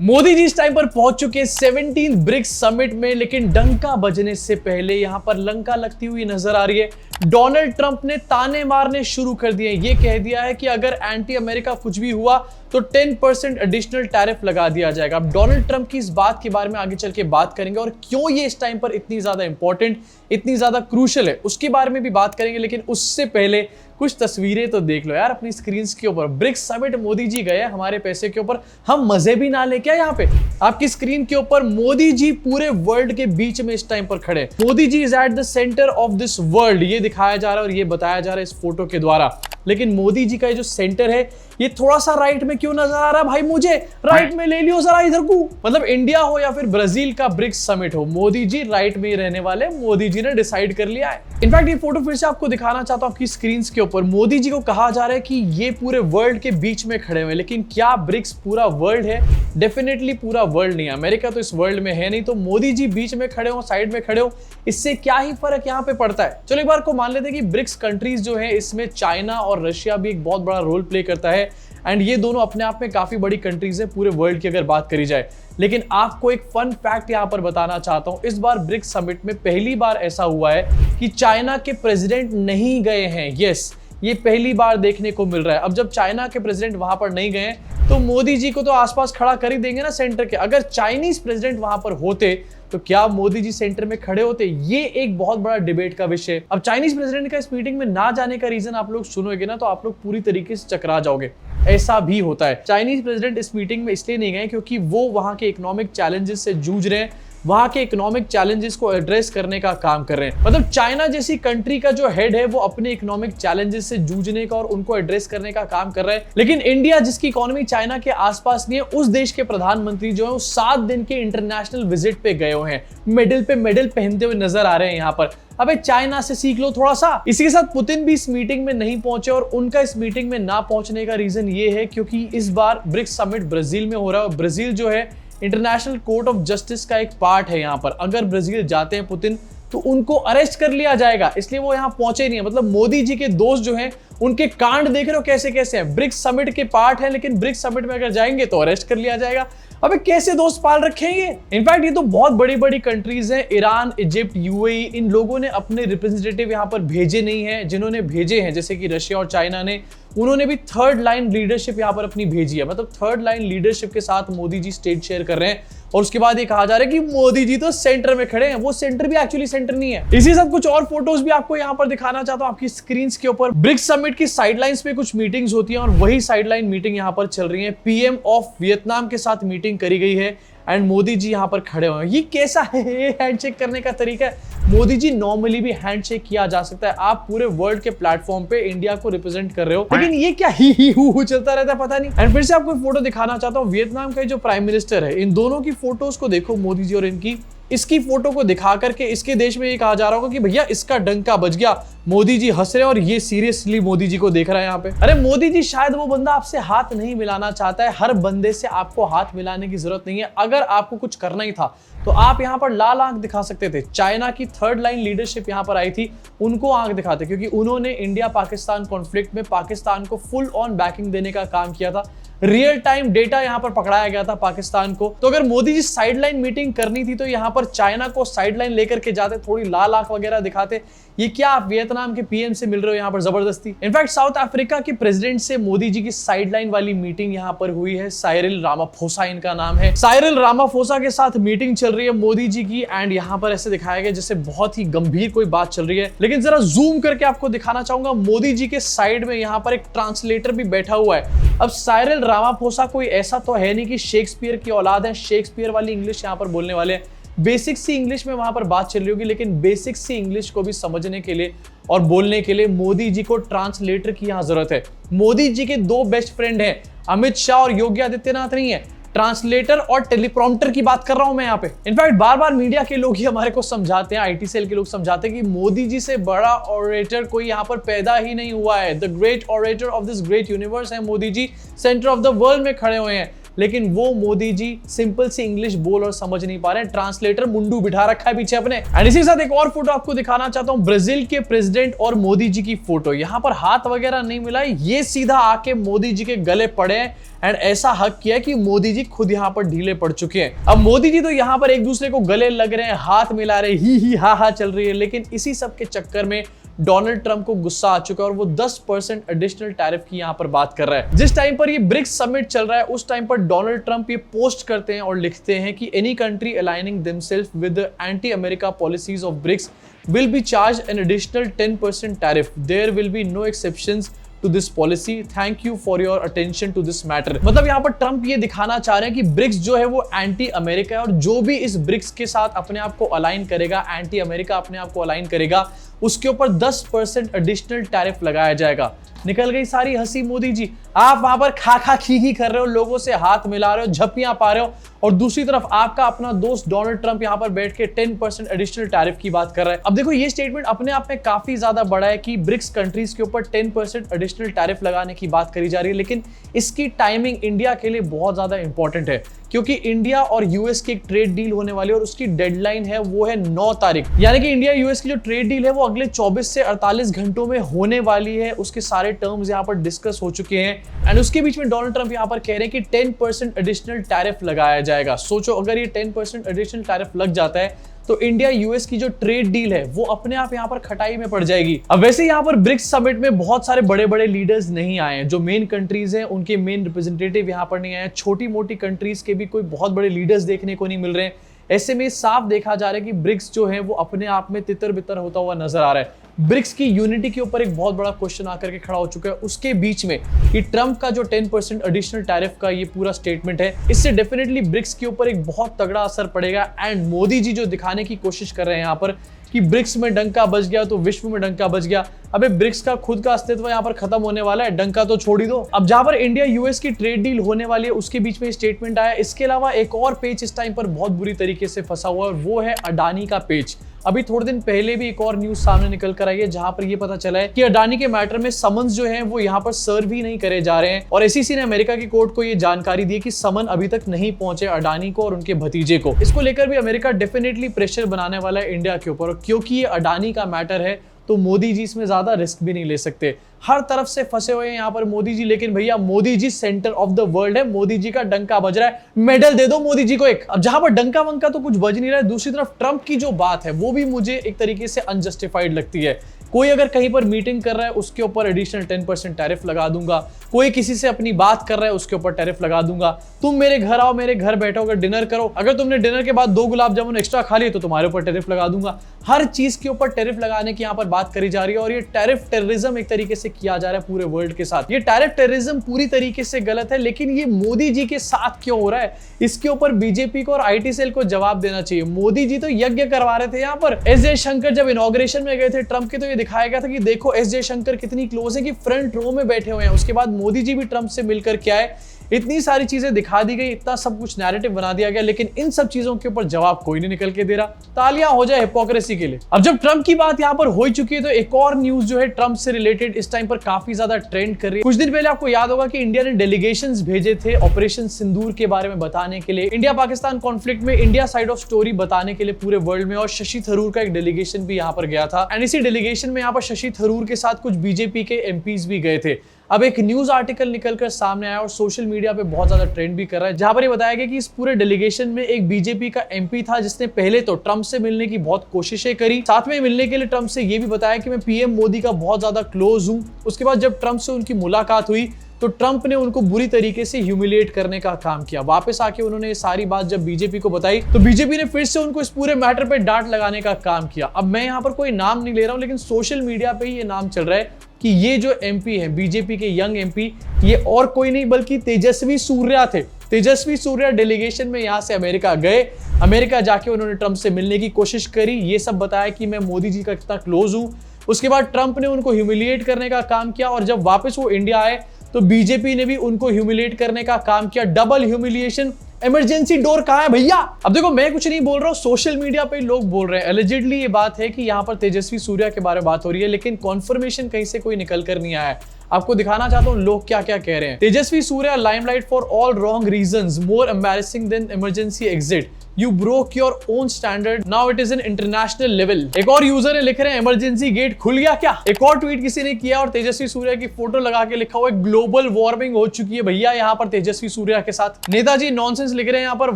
मोदी जी इस टाइम पर पहुंच चुके 17 ब्रिक्स समिट में, लेकिन डंका बजने से पहले यहां पर लंका लगती हुई नजर आ रही है। डोनाल्ड ट्रंप ने ताने मारने शुरू कर दिए। ये कह दिया है कि अगर एंटी अमेरिका कुछ भी हुआ तो 10% एडिशनल टैरिफ लगा दिया जाएगा। अब डोनाल्ड ट्रंप की इस बात के बारे में आगे चल के बात करेंगे और क्यों ये इस टाइम पर इतनी ज्यादा इंपॉर्टेंट, इतनी ज्यादा क्रूशल है, उसके बारे में भी बात करेंगे। लेकिन उससे पहले कुछ तस्वीरें तो देख लो यार अपनी स्क्रीन के ऊपर। ब्रिक्स समिट मोदी जी गए हमारे पैसे के ऊपर, हम मजे भी ना ले क्या? यहाँ पे आपकी स्क्रीन के ऊपर मोदी जी पूरे वर्ल्ड के बीच में इस टाइम पर खड़े। Modi ji is at the centre of this world, ये दिखाया जा रहा है और ये बताया जा रहा है इस फोटो के द्वारा। लेकिन मोदी जी का जो सेंटर है ये थोड़ा सा राइट में क्यों नजर आ रहा है भाई? मुझे राइट में ले लियो जरा इधर को। मतलब इंडिया हो या फिर ब्राजील का ब्रिक्स समिट हो, मोदी जी राइट में ही रहने वाले। मोदी जी ने डिसाइड कर लिया है। इनफैक्ट ये फोटो फिर से आपको दिखाना चाहता हूं आपकी स्क्रीन के ऊपर। मोदी जी को कहा जा रहा है कि ये पूरे वर्ल्ड के बीच में खड़े हुए, लेकिन क्या ब्रिक्स पूरा वर्ल्ड है? डेफिनेटली पूरा वर्ल्ड नहीं है। अमेरिका तो इस वर्ल्ड में है नहीं, तो मोदी जी बीच में खड़े हो, साइड में खड़े हो, इससे क्या ही फर्क यहाँ पे पड़ता है? चलो एक बार को मान लेते हैं कि ब्रिक्स कंट्रीज जो है इसमें चाइना और रशिया भी एक बहुत बड़ा रोल प्ले करता है। एंड ये दोनों अपने आप में काफी बड़ी कंट्रीज है पूरे वर्ल्ड की अगर बात करी जाए। लेकिन आपको एक फन फैक्ट यहां पर बताना चाहता हूं। इस बार ब्रिक्स समिट में पहली बार ऐसा हुआ है कि चाइना के प्रेसिडेंट नहीं गए हैं। यस, ये पहली बार देखने को मिल रहा है। अब जब चाइना के प्रेसिडेंट वहां पर नहीं गए तो मोदी जी को तो आसपास खड़ा कर ही देंगे ना सेंटर के। अगर चाइनीज प्रेसिडेंट वहां पर होते तो क्या मोदी जी सेंटर में खड़े होते? ये एक बहुत बड़ा डिबेट का विषय। अब चाइनीज प्रेसिडेंट का इस मीटिंग में ना जाने का रीजन आप लोग सुनोगे ना तो आप लोग पूरी तरीके से चकरा जाओगे। ऐसा भी होता है। चाइनीज प्रेसिडेंट इस मीटिंग में इसलिए नहीं गए क्योंकि वो वहां के इकोनॉमिक चैलेंजेस से जूझ रहे हैं, वहां के इकोनॉमिक चैलेंजेस को एड्रेस करने का काम कर रहे हैं। मतलब चाइना जैसी कंट्री का जो हेड है वो अपने इकोनॉमिक चैलेंजेस से जूझने का और उनको एड्रेस करने का काम कर रहा है। लेकिन इंडिया जिसकी इकोनॉमी चाइना के आसपास नहीं है, उस देश के प्रधानमंत्री जो है वो 7 दिन के इंटरनेशनल विजिट पे गए हुए हैं। मेडल पे मेडल पहनते हुए नजर आ रहे हैं यहाँ पर। अबे चाइना से सीख लो थोड़ा सा। इसी के साथ पुतिन भी इस मीटिंग में नहीं पहुंचे और उनका इस मीटिंग में ना पहुंचने का रीजन ये है क्योंकि इस बार ब्रिक्स समिट ब्राजील में हो रहा है। ब्राजील जो है इंटरनेशनल कोर्ट ऑफ जस्टिस का एक पार्ट है। यहाँ पर अगर ब्राजील जाते हैं पुतिन तो उनको अरेस्ट कर लिया जाएगा, इसलिए वो यहाँ पहुंचे नहीं है। मतलब मोदी जी के दोस्त जो हैं उनके कांड देख रहे हो कैसे कैसे हैं। ब्रिक्स समिट के पार्ट है लेकिन ब्रिक्स समिट में अगर जाएंगे तो अरेस्ट कर लिया जाएगा। अबे कैसे दोस्त पाल रखेंगे? इनफैक्ट ये तो बहुत बड़ी बड़ी कंट्रीज हैं, ईरान, इजिप्ट, यूएई, इन लोगों ने अपने रिप्रेजेंटेटिव यहाँ पर भेजे नहीं है। जिन्होंने भेजे हैं जैसे कि रशिया और चाइना ने, उन्होंने भी थर्ड लाइन लीडरशिप यहाँ पर अपनी भेजी है। मतलब थर्ड लाइन लीडरशिप के साथ मोदी जी स्टेज शेयर कर रहे हैं और उसके बाद ये कहा जा रहा है कि मोदी जी तो सेंटर में खड़े हैं। वो सेंटर भी एक्चुअली सेंटर नहीं है। इसी साथ कुछ और फोटोज भी आपको यहाँ पर दिखाना चाहता हूँ आपकी स्क्रीन के ऊपर। ब्रिक्स समिट की साइडलाइंस पे कुछ मीटिंग्स होती हैं और वही साइडलाइन मीटिंग यहाँ पर चल रही है। पीएम ऑफ वियतनाम के साथ मीटिंग करी गई है एंड मोदी जी यहाँ पर खड़े हुए हैं। ये कैसा है हैंडशेक करने का तरीका है? मोदी जी नॉर्मली भी हैंडशेक किया जा सकता है। आप पूरे वर्ल्ड के प्लेटफॉर्म पे इंडिया को रिप्रेजेंट कर रहे हो, लेकिन ये क्या ही हु चलता रहता है पता नहीं। एंड फिर से आपको फोटो दिखाना चाहता हूँ वियतनाम का जो प्राइम मिनिस्टर है, इन दोनों की फोटोज को देखो, मोदी जी और इनकी। इसकी फोटो को दिखा करके इसके देश में ये कहा जा रहा होगा कि भैया इसका डंका बज गया। मोदी जी हंस रहे हैं और ये सीरियसली मोदी जी को देख रहा है यहाँ पे। अरे मोदी जी शायद वो बंदा आपसे हाथ नहीं मिलाना चाहता है। हर बंदे से आपको हाथ मिलाने की जरूरत नहीं है। अगर आपको कुछ करना ही था तो आप यहाँ पर लाल आंख दिखा सकते थे। चाइना की थर्ड लाइन लीडरशिप यहाँ पर आई थी, उनको आंख दिखाते क्योंकि उन्होंने इंडिया पाकिस्तान कॉन्फ्लिक्ट में पाकिस्तान को फुल ऑन बैकिंग देने का काम किया था। रियल टाइम डेटा यहाँ पर पकड़ाया गया था पाकिस्तान को। तो अगर मोदी जी साइडलाइन मीटिंग करनी थी तो यहाँ पर चाइना को साइडलाइन लेकर के जाते, थोड़ी लाल आंख वगैरह दिखाते। ये क्या आप वियतनाम के पीएम से मिल रहे हो यहाँ पर जबरदस्ती? इनफैक्ट साउथ अफ्रीका के प्रेसिडेंट से मोदी जी की साइडलाइन वाली मीटिंग यहाँ पर हुई है। साइरिल रामाफोसा इनका नाम है। साइरिल रामाफोसा के साथ मीटिंग चल रही है मोदी जी की एंड यहाँ पर ऐसे दिखाया गया जैसे बहुत ही गंभीर कोई बात चल रही है। लेकिन जरा जूम करके आपको दिखाना चाहूंगा, मोदी जी के साइड में यहाँ पर एक ट्रांसलेटर भी बैठा हुआ है। अब साइरिल रामाफोसा कोई ऐसा तो है नहीं कि शेक्सपियर की औलाद है, शेक्सपियर वाली इंग्लिश यहाँ पर बोलने वाले हैं। बेसिक सी इंग्लिश में वहां पर बात चल रही होगी, लेकिन बेसिक सी इंग्लिश को भी समझने के लिए और बोलने के लिए मोदी जी को ट्रांसलेटर की यहां जरूरत है। मोदी जी के 2 बेस्ट फ्रेंड हैं, अमित शाह और योगी आदित्यनाथ नहीं है। ट्रांसलेटर और टेलीप्रॉम्प्टर की बात कर रहा हूं मैं यहाँ पे। इनफैक्ट बार बार मीडिया के लोग ही हमारे को समझाते हैं, आईटी सेल के लोग समझाते हैं कि मोदी जी से बड़ा ऑरेटर कोई यहाँ पर पैदा ही नहीं हुआ है। The great orator of this great universe है Modi ji, centre of the world में खड़े हुए हैं। लेकिन वो मोदी जी सिंपल सी इंग्लिश बोल और समझ नहीं पा रहे हैं। ट्रांसलेटर मुंडू बिठा रखा है पीछे अपने। एंड इसी के साथ एक और फोटो आपको दिखाना चाहता हूं, ब्राजील के प्रेसिडेंट और मोदी जी की फोटो। यहां पर हाथ वगैरह नहीं मिला, ये सीधा आके मोदी जी के गले पड़े हैं एंड ऐसा हक किया कि मोदी जी खुद यहां पर ढीले पड़ चुके हैं। अब मोदी जी तो यहां पर एक दूसरे को गले लग रहे हैं, हाथ मिला रहे, ही हा चल रही है, लेकिन इसी सब के चक्कर में डोनाल्ड ट्रंप को गुस्सा आ चुका है और वो 10% एडिशनल टैरिफ की यहां पर बात कर रहा है। जिस टाइम पर ये ब्रिक्स समिट चल रहा है उस टाइम पर डोनाल्ड ट्रंप ये पोस्ट करते हैं और लिखते हैं कि any country aligning themselves with anti America policies of BRICS will be charged an additional 10% tariff. There will be no exceptions to this policy. Thank you for your attention to this matter. मतलब यहाँ पर Trump ये दिखाना चाह रहे हैं कि BRICS जो है वो एंटी अमेरिका है और जो भी इस ब्रिक्स के साथ अपने आप को अलाइन करेगा, एंटी अमेरिका अपने आप को अलाइन करेगा, उसके ऊपर 10% एडिशनल टैरिफ लगाया जाएगा। निकल गई सारी हंसी मोदी जी। आप वहां पर खा खी कर रहे हो, लोगों से हाथ मिला रहे हो, झप्पियां पा रहे हो, और दूसरी तरफ आपका अपना दोस्त डोनाल्ड ट्रंप यहां पर बैठ के 10% एडिशनल टैरिफ की बात कर रहा है। अब देखो ये स्टेटमेंट अपने आप में काफी ज्यादा बड़ा है कि ब्रिक्स कंट्रीज के ऊपर 10% एडिशनल टैरिफ लगाने की बात करी जा रही है, लेकिन इसकी टाइमिंग इंडिया के लिए बहुत ज्यादा इंपॉर्टेंट है क्योंकि इंडिया और यूएस की एक ट्रेड डील होने वाली है और उसकी डेडलाइन है वो है 9 तारीख। यानी कि इंडिया यूएस की जो ट्रेड डील है वो अगले 24 से 48 घंटों में होने वाली है। उसके सारे टर्म्स यहाँ पर डिस्कस हो चुके हैं एंड उसके बीच में डोनाल्ड ट्रंप यहाँ पर कह रहे हैं कि 10% एडिशनल टैरिफ लगाया जाएगा। सोचो अगर ये 10% एडिशनल टैरिफ लग जाता है तो इंडिया यूएस की जो ट्रेड डील है वो अपने आप यहाँ पर खटाई में पड़ जाएगी। अब वैसे यहाँ पर ब्रिक्स समिट में बहुत सारे बड़े बड़े लीडर्स नहीं आए हैं, जो मेन कंट्रीज हैं उनके मेन रिप्रेजेंटेटिव यहाँ पर नहीं आए हैं, छोटी मोटी कंट्रीज के भी कोई बहुत बड़े लीडर्स देखने को नहीं मिल रहे हैं। ऐसे में साफ देखा जा रहा है कि ब्रिक्स जो है वो अपने आप में तितर बितर होता हुआ नजर आ रहा है। ब्रिक्स की यूनिटी के ऊपर एक बहुत बड़ा क्वेश्चन आकर के खड़ा हो चुका है। उसके बीच में कि ट्रंप का जो 10% एडिशनल टैरिफ का ये पूरा स्टेटमेंट है, इससे डेफिनेटली ब्रिक्स के ऊपर एक बहुत तगड़ा असर पड़ेगा। एंड मोदी जी जो दिखाने की कोशिश कर रहे हैं यहाँ पर कि ब्रिक्स में डंका बज गया तो विश्व में डंका बज गया। अबे ब्रिक्स का खुद का अस्तित्व यहाँ पर खत्म होने वाला है, डंका तो छोड़ ही दो। अब जहां पर इंडिया यूएस की ट्रेड डील होने वाली है उसके बीच में स्टेटमेंट आया। इसके अलावा एक और पेज इस टाइम पर बहुत बुरी तरीके से फंसा हुआ है और वो है अडानी का पेज। अभी थोड़े दिन पहले भी एक और न्यूज सामने निकल कर आई है जहां पर ये पता चला है कि अडानी के मैटर में समन्स जो है वो यहाँ पर सर्व ही नहीं करे जा रहे हैं और एसईसी ने अमेरिका की कोर्ट को ये जानकारी दी कि समन अभी तक नहीं पहुंचे अडानी को और उनके भतीजे को। इसको लेकर भी अमेरिका डेफिनेटली प्रेशर बनाने वाला है इंडिया के ऊपर, क्योंकि ये अडानी का मैटर है तो मोदी जी इसमें ज्यादा रिस्क भी नहीं ले सकते। हर तरफ से फंसे हुए हैं यहाँ पर मोदी जी, लेकिन भैया Modi ji centre of the world है, मोदी जी का डंका बज रहा है, मेडल दे दो मोदी जी को एक। अब जहां पर डंका वंका तो कुछ बज नहीं रहा है, दूसरी तरफ ट्रंप की जो बात है वो भी मुझे एक तरीके से अनजस्टिफाइड लगती है। कोई अगर कहीं पर मीटिंग कर रहा है उसके ऊपर एडिशनल 10% टैरिफ लगा दूंगा, कोई किसी से अपनी बात कर रहा है उसके ऊपर टैरिफ लगा दूंगा। तुम मेरे घर आओ, मेरे घर बैठो, अगर डिनर करो, अगर तुमने डिनर के बाद 2 गुलाब जामुन एक्स्ट्रा खा लिए तो तुम्हारे ऊपर टैरिफ लगा दूंगा। हर चीज के ऊपर टैरिफ लगाने की यहाँ पर बात करी जा रही है और ये टैरिफ टेररिज्म एक तरीके से किया जा रहा है पूरे वर्ल्ड के साथ। ये टैरिफ टेररिज्म पूरी तरीके से गलत है, लेकिन ये मोदी जी के साथ क्यों हो रहा है, इसके ऊपर बीजेपी को और आईटी सेल को जवाब देना चाहिए। मोदी जी तो यज्ञ करवा रहे थे यहाँ पर। एस जयशंकर जब इनॉग्रेशन में गए थे ट्रंप के तो ये दिखाया गया था कि देखो एस जयशंकर कितनी क्लोज है कि फ्रंट रो में बैठे हुए हैं। उसके बाद मोदी जी भी ट्रंप से मिलकर क्या है, इतनी सारी चीजें दिखा दी गई, इतना सब कुछ नैरेटिव बना दिया गया, लेकिन इन सब चीजों के ऊपर जवाब कोई नहीं निकल के दे रहा। तालियां हो जाए हिपोक्रेसी के लिए। अब जब ट्रंप की बात यहां पर हो चुकी है तो एक और न्यूज जो है ट्रंप से रिलेटेड इस टाइम पर काफी ज्यादा ट्रेंड कर रही है। कुछ दिन पहले आपको याद होगा कि इंडिया ने डेलीगेशंस भेजे थे ऑपरेशन सिंदूर के बारे में बताने के लिए, इंडिया पाकिस्तान कॉन्फ्लिक्ट में इंडिया साइड ऑफ स्टोरी बताने के लिए पूरे वर्ल्ड में, और शशि थरूर का एक डेलीगेशन भी यहाँ पर गया था। एंड इसी डेलीगेशन में यहाँ पर शशि थरूर के साथ कुछ बीजेपी के एमपीज भी गए थे। अब एक न्यूज आर्टिकल निकलकर सामने आया और सोशल मीडिया पे बहुत ज्यादा ट्रेंड भी कर रहा है, जहां पर ये बताया गया कि इस पूरे डेलीगेशन में एक बीजेपी का एमपी था जिसने पहले तो ट्रंप से मिलने की बहुत कोशिशें करी, साथ में मिलने के लिए ट्रंप से ये भी बताया कि मैं पीएम मोदी का बहुत ज्यादा क्लोज हूं। उसके बाद जब ट्रंप से उनकी मुलाकात हुई तो ट्रंप ने उनको बुरी तरीके से ह्यूमिलिएट करने का काम किया। वापस आके उन्होंने ये सारी बात जब बीजेपी को बताई तो बीजेपी ने फिर से उनको इस पूरे मैटर पे डांट लगाने का काम किया। अब मैं यहाँ पर कोई नाम नहीं ले रहा हूँ, लेकिन सोशल मीडिया पे ये नाम चल रहा है कि ये जो एमपी है बीजेपी के यंग एमपी, ये और कोई नहीं बल्कि तेजस्वी सूर्या थे। तेजस्वी सूर्या डेलीगेशन में यहाँ से अमेरिका गए, अमेरिका जाके उन्होंने ट्रंप से मिलने की कोशिश करी, ये सब बताया कि मैं मोदी जी का कितना क्लोज हूँ। उसके बाद ट्रंप ने उनको ह्यूमिलिएट करने का काम किया और जब वापस वो इंडिया आए तो बीजेपी ने भी उनको ह्यूमिलिएट करने का काम किया। Double humiliation. इमरजेंसी डोर कहां है भैया? अब देखो मैं कुछ नहीं बोल रहा हूं, सोशल मीडिया पे लोग बोल रहे हैं। एलिजिडली ये बात है कि यहाँ पर तेजस्वी सूर्या के बारे में बात हो रही है, लेकिन कॉन्फर्मेशन कहीं से कोई निकल कर नहीं आया है। आपको दिखाना चाहता हूँ लोग क्या क्या कह रहे हैं। Tejasvi Surya limelight for all wrong reasons, more embarrassing than emergency exit, You broke your own standard, now it is an international level। एक और यूजर ने लिख रहे हैं इमरजेंसी गेट खुल गया क्या। एक और ट्वीट किसी ने किया और तेजस्वी सूर्या की फोटो लगा के लिखा हुआ है ग्लोबल वार्मिंग हो चुकी है भैया यहाँ पर तेजस्वी सूर्या के साथ। नेताजी नॉनसेंस लिख रहे हैं यहाँ पर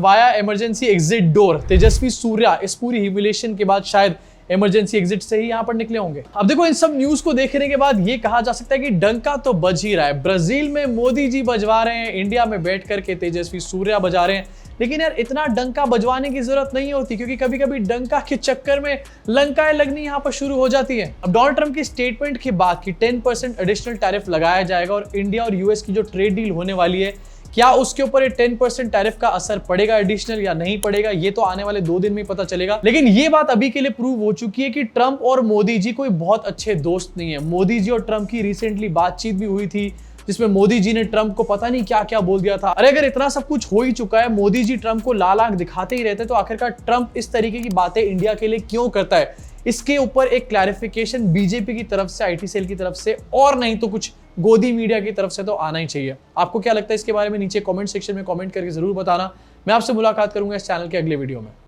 via emergency exit door. Tejasvi Surya इस पूरी ह्यूमिलेशन के बाद शायद इमरजेंसी एग्जिट से ही यहां पर निकले होंगे। अब देखो इन सब न्यूज को देखने के बाद ये कहा जा सकता है कि डंका तो बज ही रहा है। ब्राजील में मोदी जी बजवा रहे हैं, इंडिया में बैठ करके तेजस्वी सूर्या बजा रहे हैं, लेकिन यार इतना डंका बजवाने की जरूरत नहीं होती, क्योंकि कभी कभी डंका के चक्कर में लंकाएं लगनी यहां पर शुरू हो जाती है। अब डोनाल्ड ट्रंप की स्टेटमेंट के बाद कि 10% एडिशनल टैरिफ लगाया जाएगा और इंडिया और यूएस की जो ट्रेड डील होने वाली है, क्या उसके ऊपर 10% टैरिफ का असर पड़ेगा एडिशनल या नहीं पड़ेगा, ये तो आने वाले 2 दिन में पता चलेगा। लेकिन ये बात अभी के लिए प्रूव हो चुकी है कि ट्रंप और मोदी जी कोई बहुत अच्छे दोस्त नहीं है। मोदी जी और ट्रंप की रिसेंटली बातचीत भी हुई थी, जिसमें मोदी जी ने ट्रंप को पता नहीं क्या क्या बोल दिया था। अरे अगर इतना सब कुछ हो ही चुका है, मोदी जी ट्रंप को लाल आंख दिखाते ही रहते, तो आखिरकार ट्रंप इस तरीके की बातें इंडिया के लिए क्यों करता है, इसके ऊपर एक क्लैरिफिकेशन बीजेपी की तरफ से, आईटी सेल की तरफ से, और नहीं तो कुछ गोदी मीडिया की तरफ से तो आना ही चाहिए। आपको क्या लगता है इसके बारे में नीचे कमेंट सेक्शन में कमेंट करके जरूर बताना। मैं आपसे मुलाकात करूंगा इस चैनल के अगले वीडियो में।